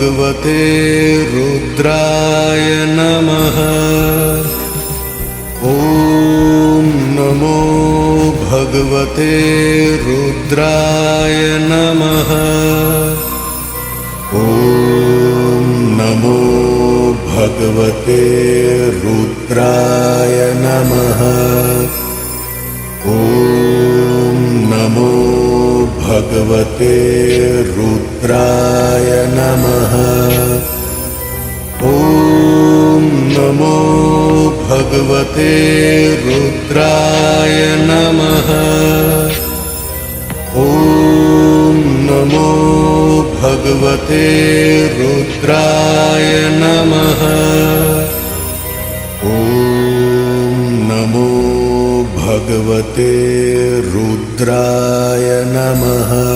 भगवते रुद्राय नमः। ॐ नमो भगवते रुद्राय नमः। ॐ नमो भगवते रुद्राय नमः। ॐ नमो भगवते रुद्राय नमः। ॐ नमो भगवते रुद्राय नमः। ॐ नमो भगवते रुद्राय नमः। ॐ नमो भगवते रुद्राय नमः।